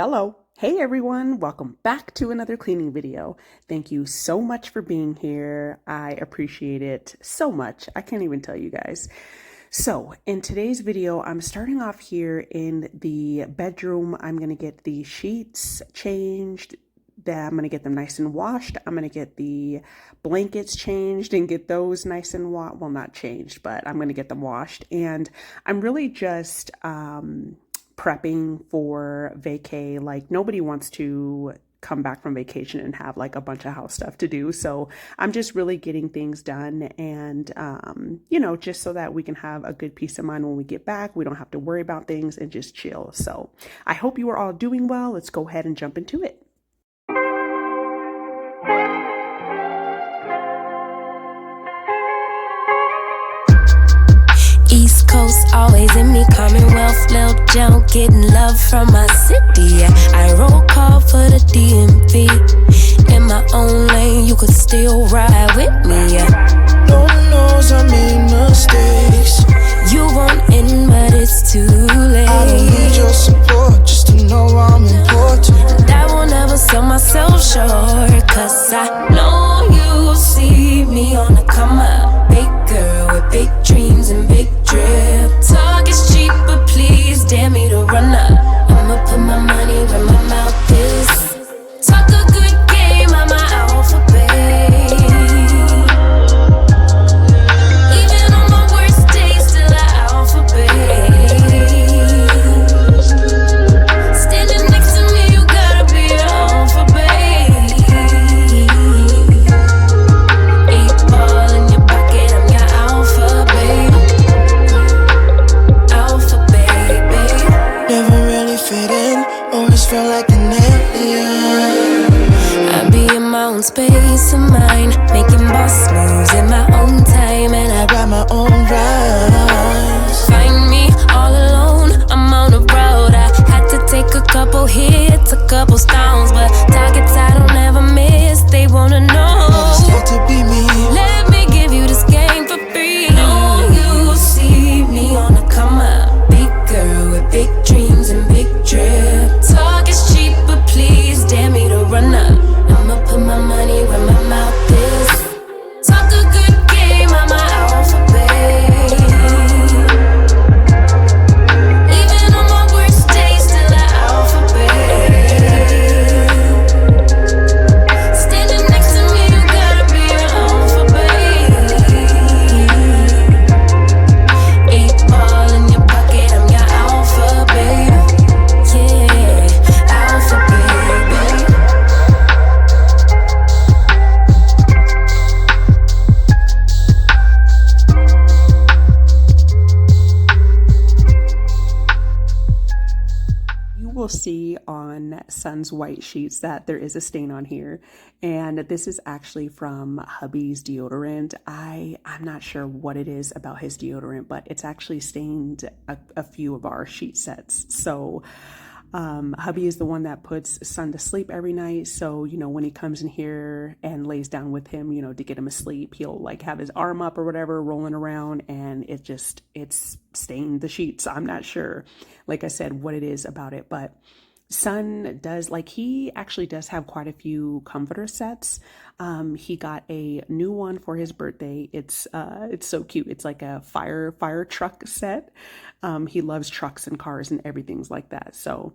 Hello. Hey everyone, welcome back to another cleaning video. Thank you so much for being here. I appreciate it so much. I can't even tell you guys. So in today's video, I'm starting off here in the bedroom. I'm going to get the sheets changed. I'm going to get them nice and washed. I'm going to get the blankets changed and get those nice and well, not changed, but I'm going to get them washed. And I'm really just prepping for vacay. Like, nobody wants to come back from vacation and have like a bunch of house stuff to do. So I'm just really getting things done and, just so that we can have a good peace of mind when we get back. We don't have to worry about things and just chill. So I hope you are all doing well. Let's go ahead and jump into it. East Coast, always in me, Commonwealth, Lil Joe, getting love from my city, yeah. I roll call for the DMV, in my own lane, you could still ride with me, yeah. Lord knows I made mistakes. You want in, but it's too late. I don't need your support, just to know I'm important. I will never sell myself short, cause I know you see me on the come up. Big girl with big dreams and big drip. Talk is cheap, but please dare me to run up. I'ma put my money where my mouth is. Talk a good game, I'm an alphabet. Even on my worst days, still an alphabet. Standing next to me, you gotta be an alphabet. 8 ball in your pocket, I'm your alphabet. Alphabet, baby. Never really fit in, always felt like an alien. I be in my own space of mind, making boss moves in my own time, and I Write my own rhymes. find me all alone. I'm on the road. I had to take a couple hits, a couple stones, but targets I don't ever miss. They wanna know. It's got to be me. Let me give you this game for free. No, you see me on the come up. Big girl with big dreams and big drip. Talk is cheap, but please dare me to run up. I'ma put my money where my mouth is. Talk a good game, I'm an alphabet. Even on my worst days, still an alphabet. Standing next to me, you gotta be an alphabet. 8 ball in your pocket, I'm your alphabet. Yeah, alphabet, baby. You will see on Sun's white sheets that there is a stain on here, and this is actually from hubby's deodorant. I'm not sure what it is about his deodorant, but it's actually stained a few of our sheet sets. So hubby is the one that puts Sun to sleep every night. So, when he comes in here and lays down with him, to get him asleep, he'll like have his arm up or whatever rolling around, and it's stained the sheets. I'm not sure, like I said, what it is about it, but Sun does, like, he actually does have quite a few comforter sets. He got a new one for his birthday. It's so cute. It's like a fire truck set. He loves trucks and cars and everything's like that. So,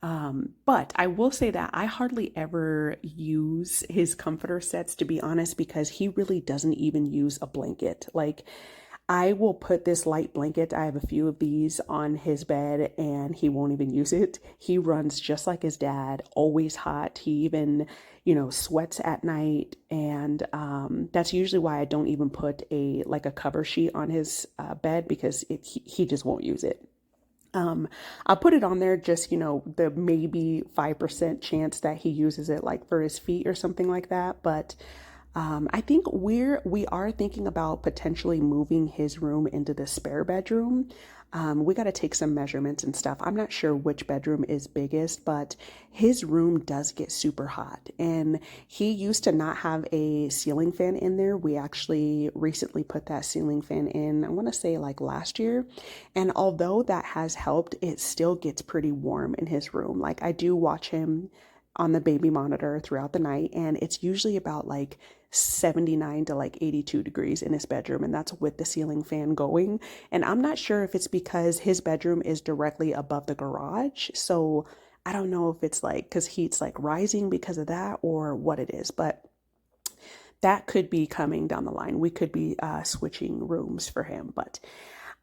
but I will say that I hardly ever use his comforter sets, to be honest, because he really doesn't even use a blanket. Like, I will put this light blanket, I have a few of these, on his bed and he won't even use it. He runs just like his dad, always hot. He even, sweats at night. And that's usually why I don't even put a cover sheet on his bed, because he just won't use it. I'll put it on there just, the maybe 5% chance that he uses it like for his feet or something like that. But I think we are thinking about potentially moving his room into the spare bedroom. We got to take some measurements and stuff. I'm not sure which bedroom is biggest, but his room does get super hot. And he used to not have a ceiling fan in there. We actually recently put that ceiling fan in, I want to say like last year. And although that has helped, it still gets pretty warm in his room. Like I do watch him on the baby monitor throughout the night, and it's usually about like 79 to like 82 degrees in his bedroom, and that's with the ceiling fan going. And I'm not sure if it's because his bedroom is directly above the garage, so I don't know if it's like because heat's like rising because of that or what it is, but that could be coming down the line. We could be switching rooms for him, but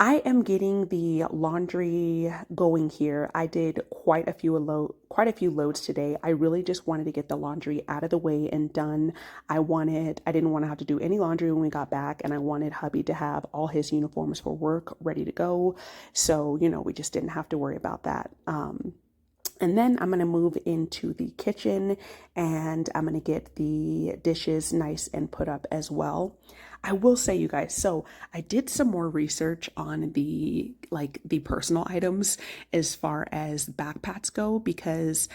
I am getting the laundry going here. I did quite a few loads today. I really just wanted to get the laundry out of the way and done. I didn't want to have to do any laundry when we got back, and I wanted hubby to have all his uniforms for work ready to go. So, we just didn't have to worry about that. And then I'm going to move into the kitchen and I'm going to get the dishes nice and put up as well. I will say, you guys, so I did some more research on the personal items as far as backpacks go, because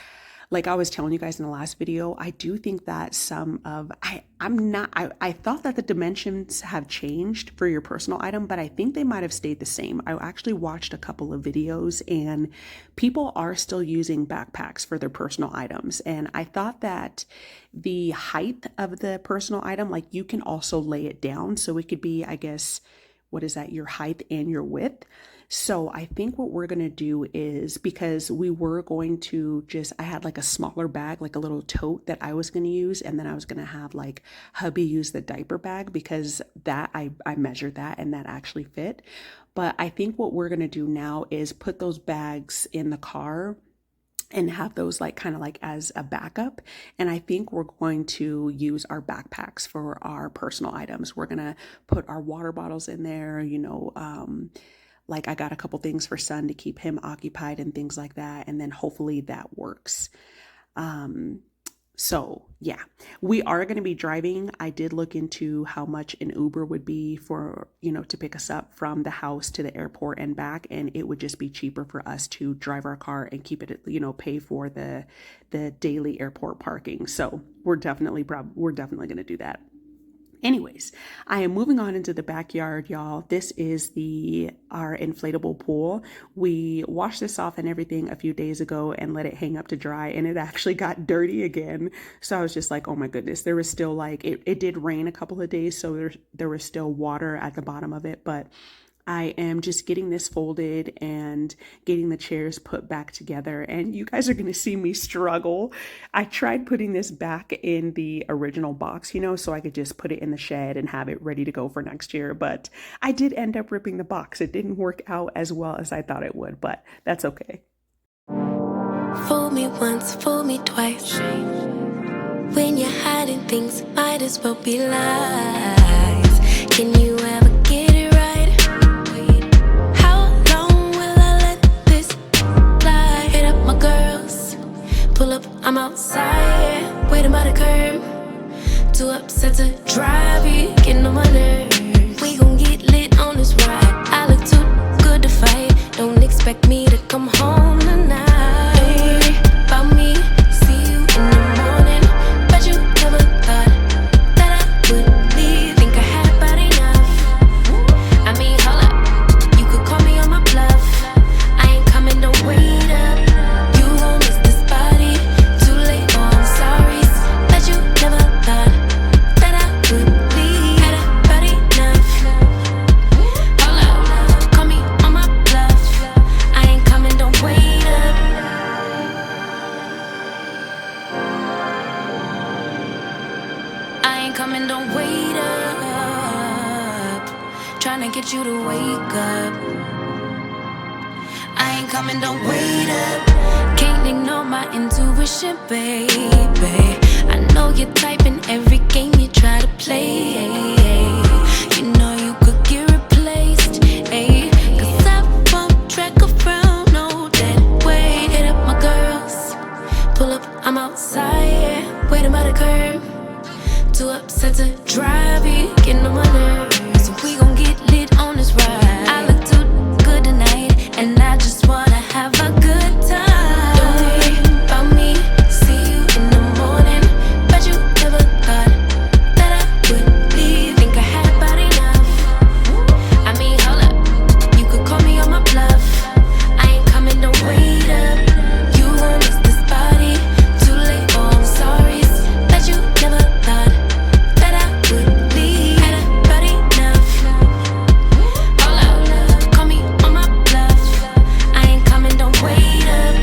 like I was telling you guys in the last video, I do think that I thought that the dimensions have changed for your personal item, but I think they might have stayed the same. I actually watched a couple of videos and people are still using backpacks for their personal items. And I thought that the height of the personal item, like you can also lay it down. So it could be, I guess, what is that? Your height and your width. So I think what we're going to do is, because we were going to I had like a smaller bag, like a little tote that I was going to use. And then I was going to have like hubby use the diaper bag, because that I measured that and that actually fit. But I think what we're going to do now is put those bags in the car and have those like kind of like as a backup. And I think we're going to use our backpacks for our personal items. We're going to put our water bottles in there, like I got a couple things for Son to keep him occupied and things like that. And then hopefully that works. So yeah, we are going to be driving. I did look into how much an Uber would be for, to pick us up from the house to the airport and back. And it would just be cheaper for us to drive our car and keep it, pay for the daily airport parking. So we're definitely going to do that. Anyways, I am moving on into the backyard, y'all. This is our inflatable pool. We washed this off and everything a few days ago and let it hang up to dry, and it actually got dirty again. So I was just like, oh my goodness, there was still like, it did rain a couple of days, so there was still water at the bottom of it, but I am just getting this folded and getting the chairs put back together, and you guys are going to see me struggle. I tried putting this back in the original box, so I could just put it in the shed and have it ready to go for next year, but I did end up ripping the box. It didn't work out as well as I thought it would, but that's okay. Fool me once, fool me twice. When you're hiding things, might as well be lies. Can you ever get it right? Pull up, I'm outside, waiting by the curb. Too upset to drive, you getting on my nerves. We gon' get lit on this ride. I look too good to fight. Don't expect me to come home tonight. Don't worry about me, see you in the morning. Bet you never thought that I would leave. Think I had about enough. I mean, hold up, you could call me on my bluff. I ain't coming, don't wait up. Coming, don't wait up. Tryna get you to wake up. I ain't coming, don't wait up. Can't ignore my intuition, baby. I know you're typing every game you try to play. You know you could get replaced, ayy. Cause I won't track around, no dead weight. Hit up my girls, pull up, I'm outside, waiting by the curb. too upset to drive it, getting on my nerves. So we gon' get lit on this ride. I look too good tonight, and I just wanna have a good time. Don't worry about me, see you in the morning. Bet you never thought that I would leave. Think I had about enough. I mean, hold up, you could call me on my bluff. I ain't coming, don't wait up. You gon' miss this body. Too late, oh, I'm sorry. Bet you never thought that I would leave. Had about enough. Hold up, call me on my bluff. I ain't coming, don't wait up.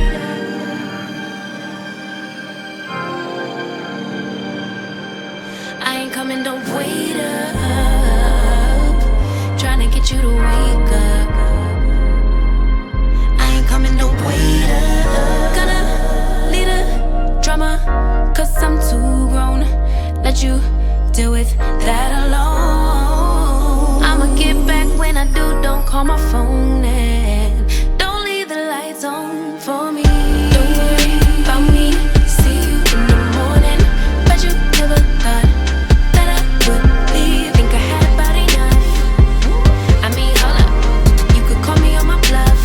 I ain't coming, don't wait up. Tryna get you to wake up. I ain't coming, don't wait up. Gonna lead a drama, cause I'm too grown. Let you deal with that alone. I'ma get back when I do, don't call my phone. And don't leave the lights on for me. Don't worry about me, see you in the morning. Bet you never thought that I would leave. Think I had about enough. I mean, hold up, you could call me on my bluff.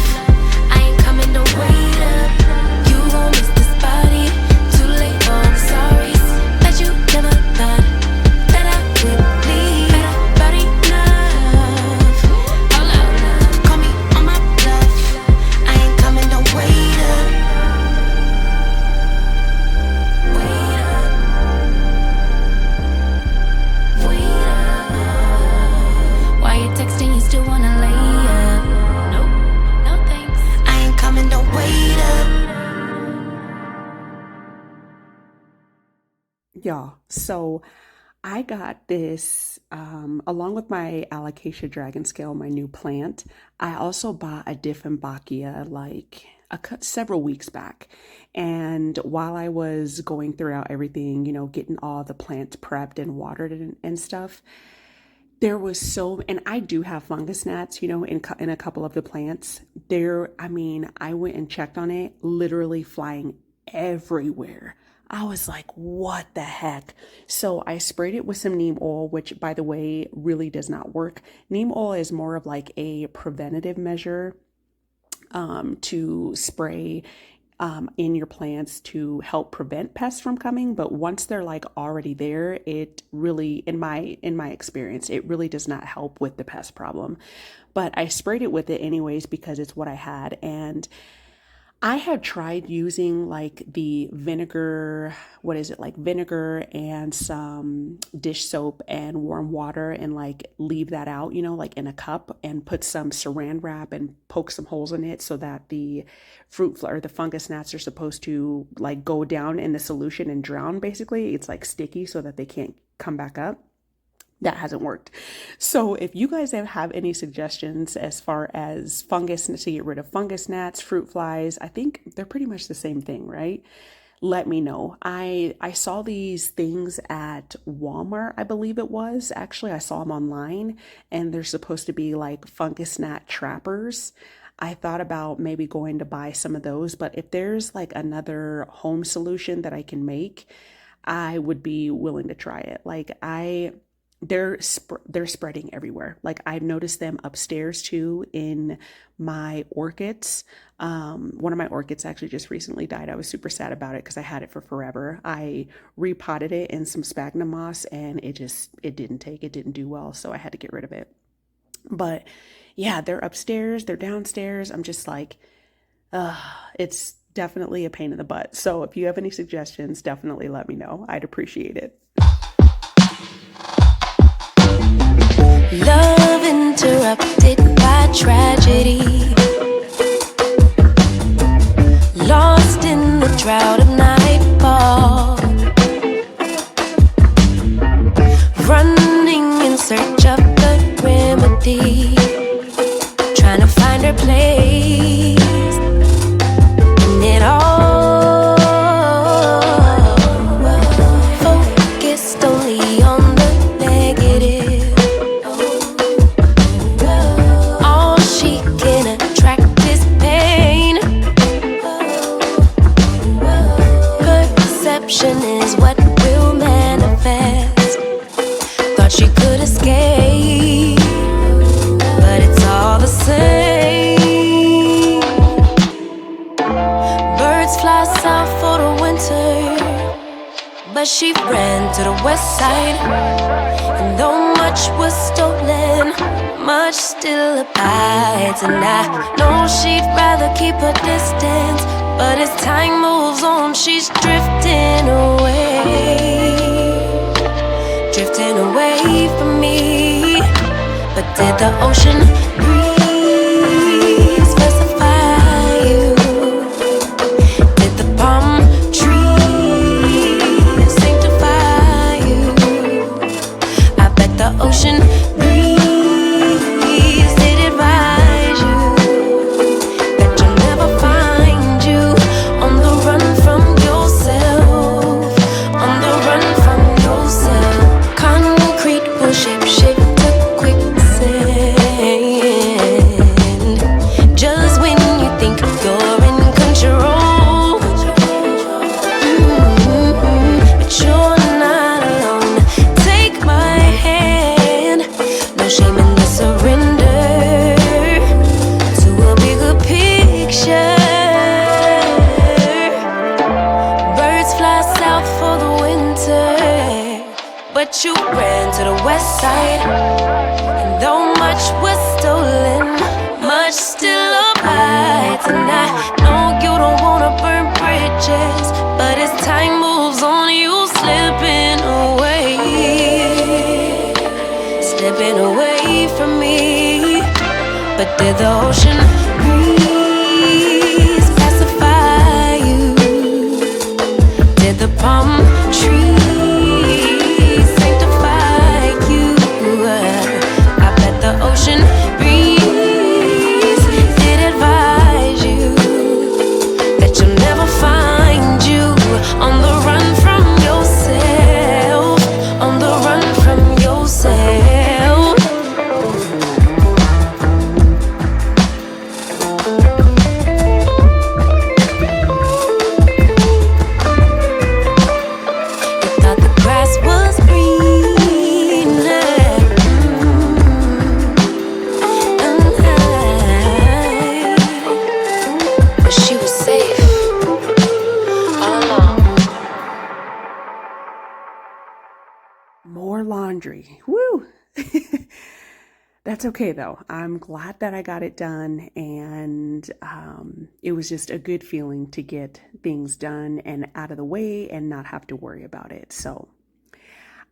I ain't coming, don't wait up. You gon' miss this body. Too late, oh, I'm sorry. Bet you never thought that I would leave. Had about enough. Hold up, call me on my bluff. I ain't coming, don't wait up. Wait up. Wait up. Why you texting? You still wanna lay up? Nope, no thanks. I ain't coming, don't wait up. Y'all, so I got this along with my Alocasia Dragon Scale, my new plant. I also bought a Dieffenbachia like several weeks back. And while I was going throughout everything, you know, getting all the plants prepped and watered and stuff, there was so, and I do have fungus gnats, you know, in a couple of the plants. I mean, I went and checked on it, literally flying everywhere. I was like, what the heck? So I sprayed it with some neem oil, which, by the way, really does not work. Neem oil is more of like a preventative measure to spray in your plants to help prevent pests from coming. But once they're like already there, it really, in my experience, it really does not help with the pest problem. But I sprayed it with it anyways because it's what I had. And I had tried using like the vinegar, like vinegar and some dish soap and warm water and like leave that out, you know, like in a cup and put some saran wrap and poke some holes in it so that the fruit fly or the fungus gnats are supposed to like go down in the solution and drown. Basically, it's like sticky so that they can't come back up. That hasn't worked. So if you guys have any suggestions as far as fungus to get rid of fungus gnats, fruit flies, I think they're pretty much the same thing, right? Let me know. I saw these things at Walmart, I believe it was. Actually, I saw them online and they're supposed to be like fungus gnat trappers. I thought about maybe going to buy some of those, but if there's like another home solution that I can make, I would be willing to try it. Like they're spreading everywhere. Like I've noticed them upstairs too in my orchids. One of my orchids actually just recently died. I was super sad about it because I had it for forever. I repotted it in some sphagnum moss and it didn't do well. So I had to get rid of it. But yeah, they're upstairs, they're downstairs. I'm just like, it's definitely a pain in the butt. So if you have any suggestions, definitely let me know. I'd appreciate it. Love interrupted by tragedy. Lost in the drought of nightfall. Running in search of the remedy. Trying to find her place in it all. Focused only on the negative. All she can attract is pain. Perception is what will manifest. but she ran to the west side. And though much was stolen, much still abides. And I know she'd rather keep her distance, but as time moves on, she's drifting away. Drifting away from me. But did the ocean breeze specify you? Did the palm trees sanctify you? I bet the ocean breeze did advise you that you'll never find you on the run from yourself, on the run from yourself. Concrete will shape to quicksand. Just when you think you're in control, but you're not alone. Take my hand, no shame in the surrender to a bigger picture. Birds fly south for the winter, but you ran to the west side. And though much was stolen, much still abides. And I know you don't wanna burn bridges, but as time moves on, you slipping away from me. But did the ocean breeze pacify you? Did the palm trees sanctify you? I bet the ocean breeze did advise you that you'll never find you on the run from yourself, on the run from yourself. You thought the grass was greener, but she was safe all along. More laundry. Woo! That's okay though. I'm glad that I got it done, and it was just a good feeling to get things done and out of the way and not have to worry about it. So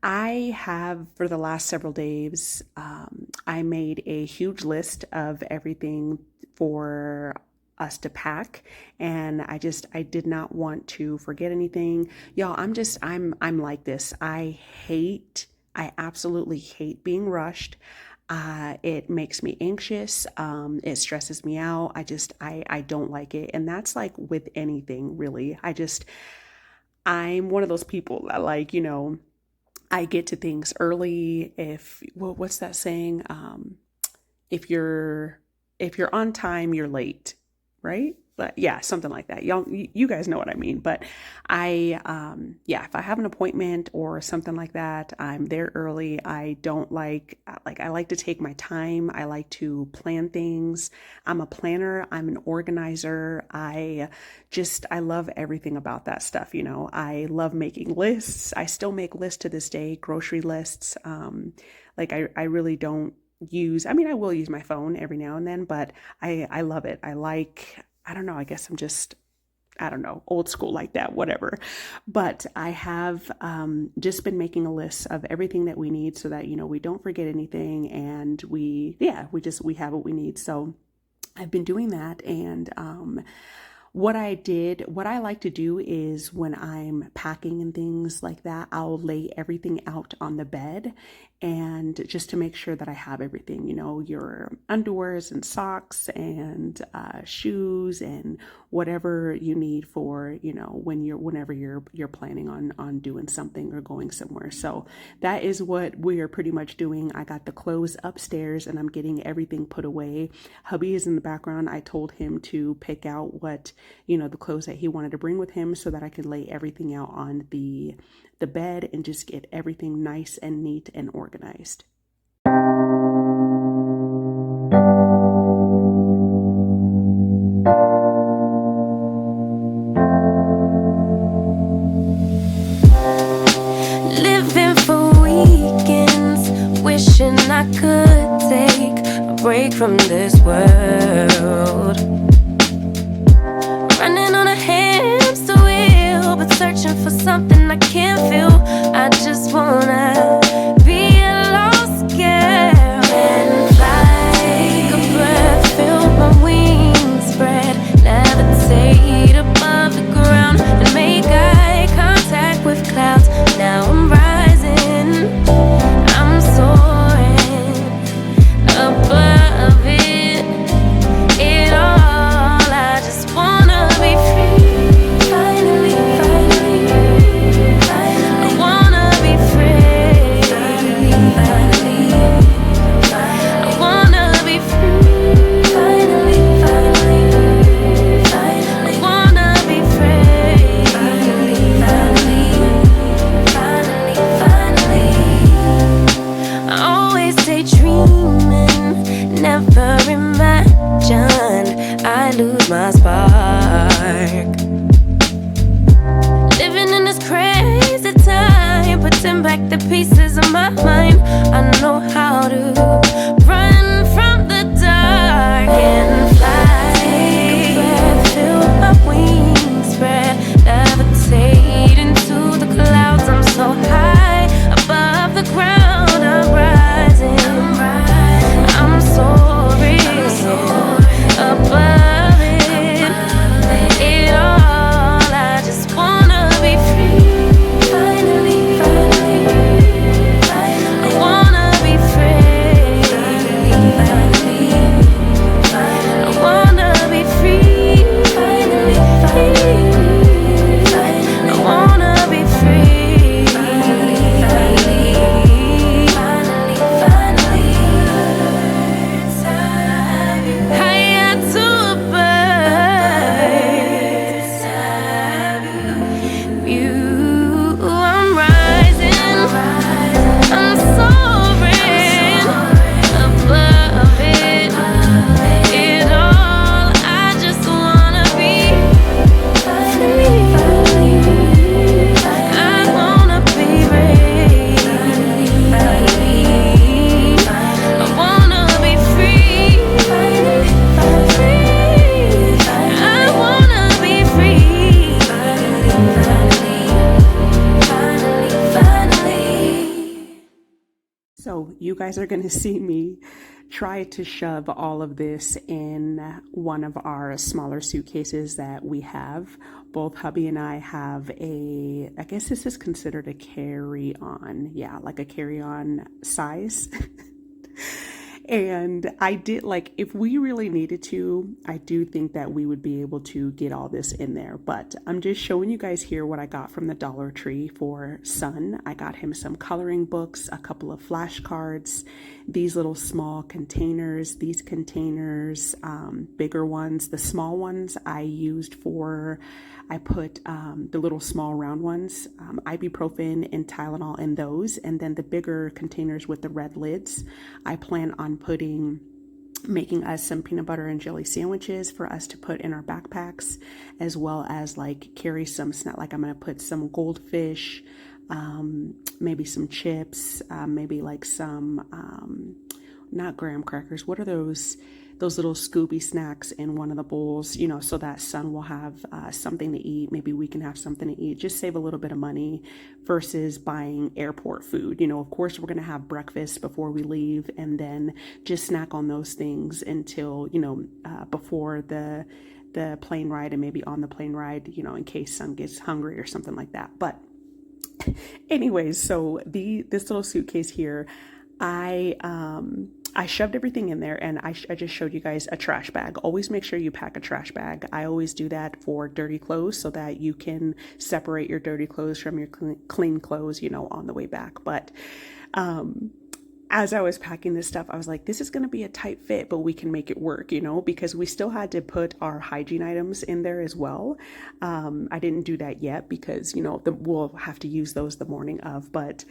I have, for the last several days, I made a huge list of everything for us to pack, and I did not want to forget anything. Y'all, I'm like this. I absolutely hate being rushed. It makes me anxious. It stresses me out. I don't like it. And that's like with anything really. I'm one of those people that, like, I get to things early. What's that saying? If you're on time, you're late, right? But yeah, something like that. Y'all, you guys know what I mean. But if I have an appointment or something like that, I'm there early. I don't I like to take my time. I like to plan things. I'm a planner. I'm an organizer. I love everything about that stuff. I love making lists. I still make lists to this day, grocery lists. I really don't I will use my phone every now and then, but I love it. I don't know, I guess I'm just, I don't know, old school like that, whatever. But I have just been making a list of everything that we need so that, we don't forget anything, and we have what we need. So I've been doing that. And what I like to do is, when I'm packing and things like that, I'll lay everything out on the bed, and just to make sure that I have everything, your underwears and socks and shoes and whatever you need for, whenever you're planning on doing something or going somewhere. So that is what we are pretty much doing. I got the clothes upstairs and I'm getting everything put away. Hubby is in the background. I told him to pick out what, the clothes that he wanted to bring with him so that I could lay everything out on the bed and just get everything nice and neat and organized. I could take a break from this world. Running on a hamster wheel, but searching for something I can't feel. I just wanna be a lost girl and fly. Take a breath, feel my wings spread, levitate above the ground and make eye contact with clouds. Now I'm rising, I'm soaring above it all. I just wanna be free. Finally, finally, finally. I wanna be free. Finally, finally, I wanna be free. Finally, finally, finally. I wanna be free. Finally, finally, finally, finally. I always daydreaming, never imagined I lose my spark. Living in this crazy time, putting back the pieces of my mind. I know how to run from the dark and fly. Take a breath, feel my wings spread, levitate into the clouds. I'm so high above the ground. I'm rising, I'm soaring above it all. I just wanna be free. Finally, finally, finally. I wanna be free. Finally, finally. I wanna be free. Finally, finally, finally. I wanna be free. Finally, finally, finally, finally. Higher to a bird. You, I'm rising, I'm soaring above it all. I just wanna be free. I wanna be free. I wanna be free. I wanna be free. Finally. So you guys are going to see me try to shove all of this in one of our smaller suitcases that we have. Both hubby and I have I guess this is considered a carry-on. Yeah, like a carry-on size. And I did, like, if we really needed to, I do think that we would be able to get all this in there. But I'm just showing you guys here what I got from the Dollar Tree for Son. I got him some coloring books, a couple of flashcards, these little small containers, these containers, bigger ones. The small ones I put the little small round ones, ibuprofen and Tylenol in those. And then the bigger containers with the red lids, I plan on making us some peanut butter and jelly sandwiches for us to put in our backpacks, as well as like carry some snack. Like I'm going to put some goldfish, maybe some chips, maybe like some, not graham crackers. What are those little Scooby snacks in one of the bowls, so that Son will have something to eat. Maybe we can have something to eat. Just save a little bit of money versus buying airport food. Of course, we're going to have breakfast before we leave and then just snack on those things until, before the plane ride and maybe on the plane ride, in case Son gets hungry or something like that. But anyways, so this little suitcase here, I shoved everything in there, and I just showed you guys a trash bag. Always make sure you pack a trash bag. I always do that for dirty clothes so that you can separate your dirty clothes from your clean clothes, on the way back. But as I was packing this stuff, I was like, this is going to be a tight fit, but we can make it work, because we still had to put our hygiene items in there as well. I didn't do that yet because, we'll have to use those the morning of, but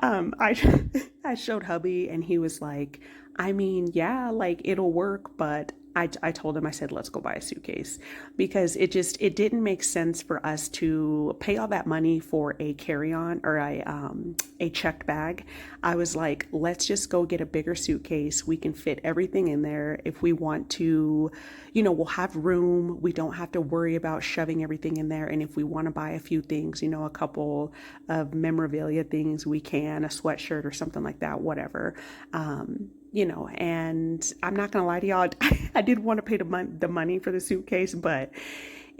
I showed hubby and he was like, I mean, yeah, like it'll work, but I told him, I said, let's go buy a suitcase, because it didn't make sense for us to pay all that money for a carry-on or a checked bag. I was like, let's just go get a bigger suitcase. We can fit everything in there. If we want to, we'll have room. We don't have to worry about shoving everything in there. And if we want to buy a few things, a couple of memorabilia things, we can, a sweatshirt or something like that, whatever. And I'm not going to lie to y'all, I did want to pay the money for the suitcase, but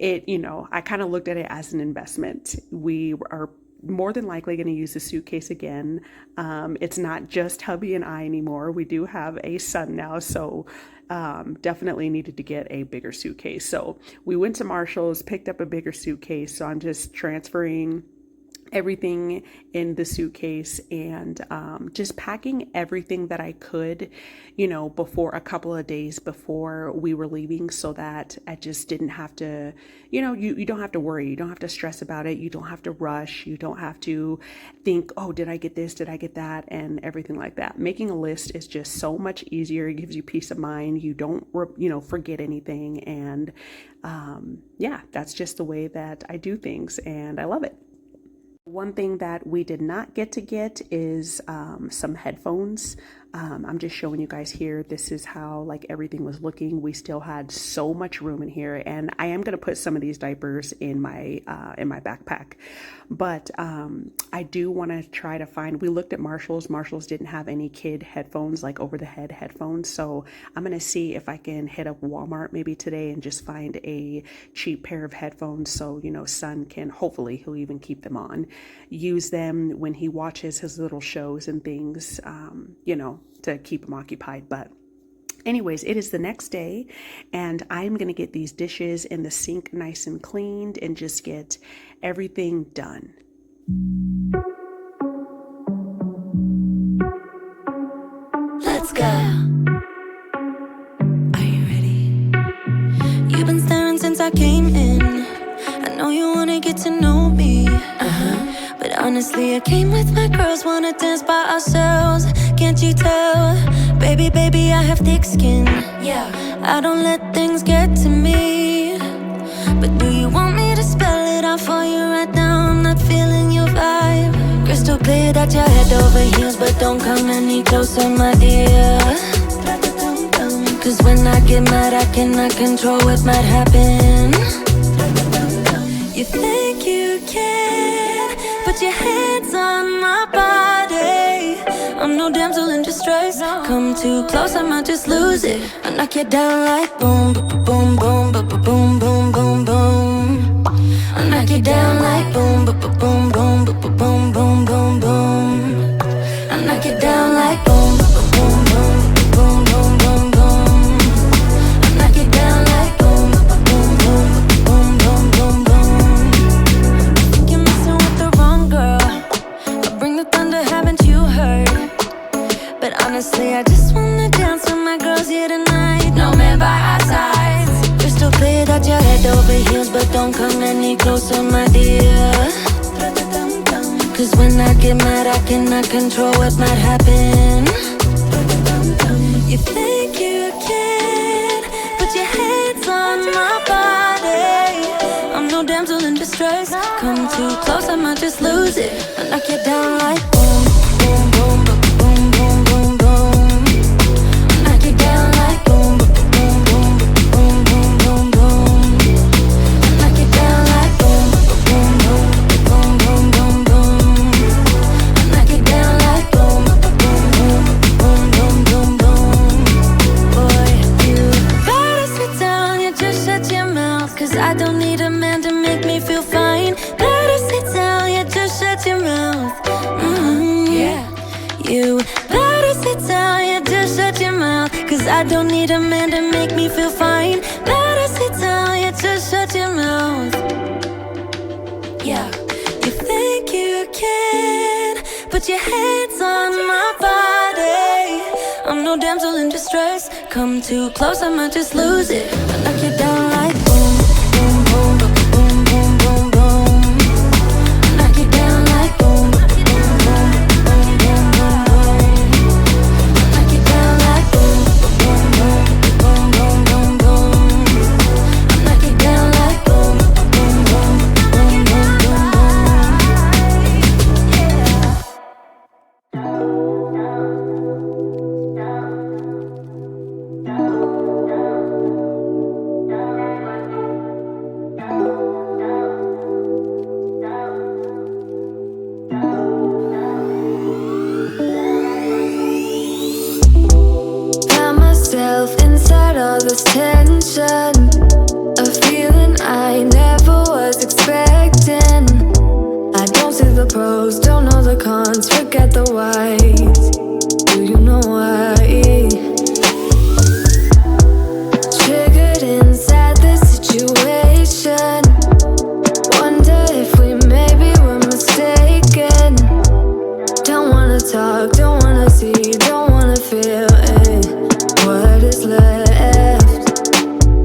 I kind of looked at it as an investment. We are more than likely going to use the suitcase again. It's not just hubby and I anymore. We do have a son now, so definitely needed to get a bigger suitcase. So we went to Marshall's, picked up a bigger suitcase. So I'm just transferring everything in the suitcase and just packing everything that I could, before a couple of days before we were leaving, so that I just didn't have to, you don't have to worry. You don't have to stress about it. You don't have to rush. You don't have to think, oh, did I get this? Did I get that? And everything like that. Making a list is just so much easier. It gives you peace of mind. You don't, forget anything. And that's just the way that I do things, and I love it. One thing that we did not get to get is some headphones. I'm just showing you guys here. This is how everything was looking. We still had so much room in here, and I am going to put some of these diapers in my backpack. But I do want to try to find. We looked at Marshall's. Marshall's didn't have any kid headphones, over the head headphones. So I'm going to see if I can hit up Walmart maybe today and just find a cheap pair of headphones. So son can, hopefully he'll even keep them on, use them when he watches his little shows and things. To keep him occupied. But anyways, it is the next day, and I'm going to get these dishes in the sink nice and cleaned and just get everything done. Let's go. Are you ready? You've been staring since I came in. I know you wanna get to know me. But honestly, I came with my girls, wanna dance by ourselves. Can't you tell? Baby, I have thick skin. Yeah, I don't let things get to me. But do you want me to spell it out for you right now? I'm not feeling your vibe. Crystal clear that you're head over heels, but don't come any closer, my dear. Cause when I get mad, I cannot control what might happen. You think you can put your hands on my body. I'm no damsel in distress. Come too close, I might just lose it. I knock you down like boom, boom, boom, boom, boom, boom, boom, boom. I knock you down like boom, boom, boom, boom, boom, boom, boom, boom, boom. I knock you down like boom, boom, boom, boom, boom, boom, boom. I knock you down like boom, boom, boom, boom, boom, boom, boom. I think you're messing with the wrong girl. I'll bring the thunder, haven't you heard? But honestly, I just wanna dance with my girls here tonight. No man by our sides. Crystal clear that you're head over heels, but don't come any closer, my dear. Cause when I get mad, I cannot control what might happen. You think you can put your hands on my body. I'm no damsel in distress. Come too close, I might just lose it. I knock you down like boom, boom, boom, boom, boom, boom, boom. I knock you down like boom, boom, boom, boom, boom, boom, boom. I knock you down like boom, boom, boom, boom, boom, boom, boom. I knock you down like boom, boom, boom, boom, boom, boom, boom. Boy, you better sit down, you just shut your mouth. Cause I don't need a man to make me feel fine. Better sit down, you just shut your mouth. Yeah. You better sit down, you just shut your mouth. Cause I don't need a man to make me feel fine. Better sit down, you just shut your mouth. Yeah. You think you can put your hands on my body. I'm no damsel in distress. Come too close, I might just lose it. I knock you down like boom, boom, boom, boom, boom, boom, boom. I knock you down like boom, boom, boom, boom, boom, boom, boom. I knock you down like boom, boom, boom, boom, boom, boom, this tension, a feeling I never was expecting. I don't see the pros, don't know the cons, forget the whys. Do you know why? Triggered inside this situation. Wonder if we maybe were mistaken. Don't wanna talk, don't wanna see, don't wanna feel it. What is left?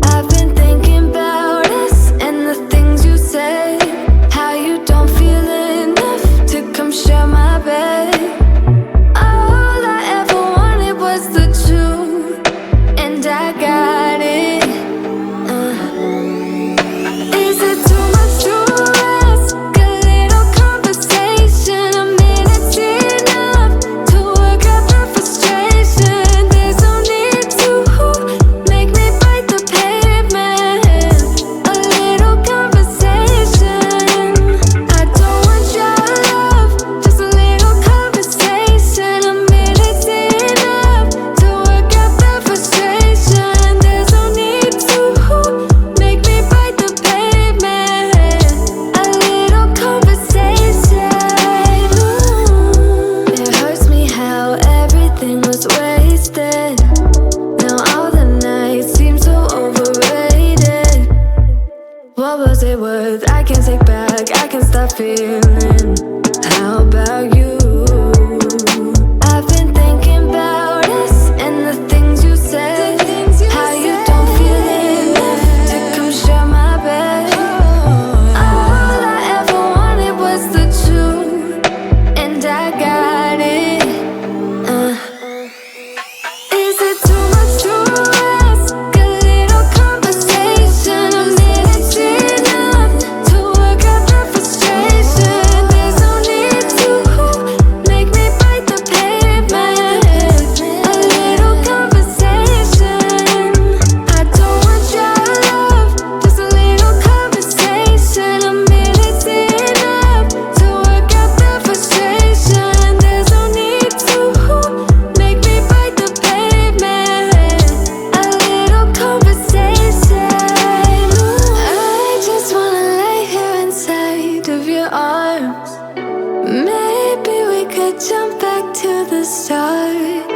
I've been thinking about us and the things you say. How you don't feel enough to come share my bed. All I ever wanted was the truth, and I got it. Is it too much to ask? A little conversation, a minute's enough to work out the frustration. There's no need to make me bite the pavement. A little conversation. I don't want your love, just a little conversation. A minute's enough to work out the frustration. There's no need to make me bite the pavement. A little conversation. It hurts me how everything was wasted. Now all the nights seem so overrated. What was it worth? I can't take back, I can't stop feeling. How about you? I've been thinking about us and the things you said. How you don't feel enough to come share my bed. All I ever wanted was the truth, and I got it. Is it too much to ask? A little conversation, a minute's enough to work out the frustration. There's no need to make me bite the pavement. A little conversation. I don't want your love, just a little conversation. A minute's enough to work out the frustration. There's no need to make me bite the pavement. A little conversation. I just wanna lay here inside of your arms. Maybe we could jump back to the start.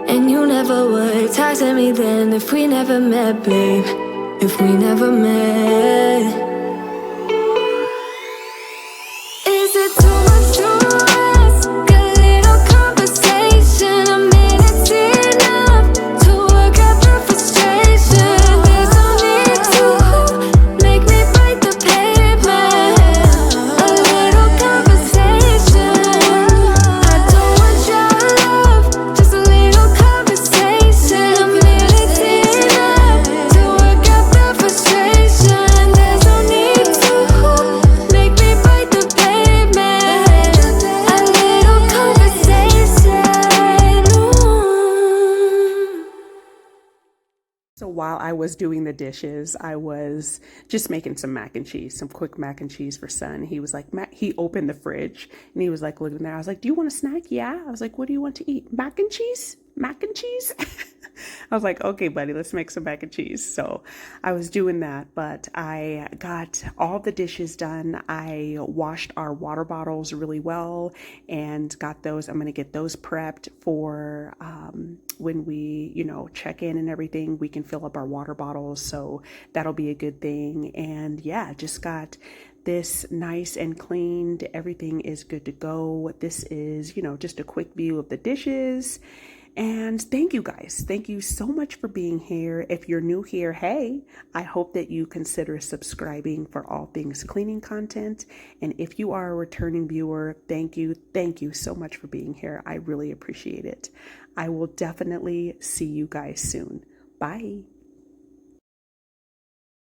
And you never would talk to me then if we never met, babe. If we never met. Is it too much to ask? A little conversation, a minute's enough to work out the frustration. There's no need to make me bite the pavement. A little conversation. I don't want your love, just a little conversation. A minute's enough to work out the frustration. There's no need to make me bite the pavement. A little conversation. So while I was doing the dishes, I was just making some mac and cheese, some quick mac and cheese for son. He was like, he opened the fridge and he was like looking there. I was like, do you want a snack? Yeah. I was like, what do you want to eat? Mac and cheese? Mac and cheese? I was like, okay, buddy, let's make some mac and cheese. So I was doing that, but I got all the dishes done. I washed our water bottles really well and got those. I'm going to get those prepped for when we, check in and everything, we can fill up our water bottles. So that'll be a good thing. And yeah, just got this nice and cleaned. Everything is good to go. This is, just a quick view of the dishes. And thank you guys. Thank you so much for being here. If you're new here, hey, I hope that you consider subscribing for all things cleaning content. And if you are a returning viewer, thank you. Thank you so much for being here. I really appreciate it. I will definitely see you guys soon. Bye.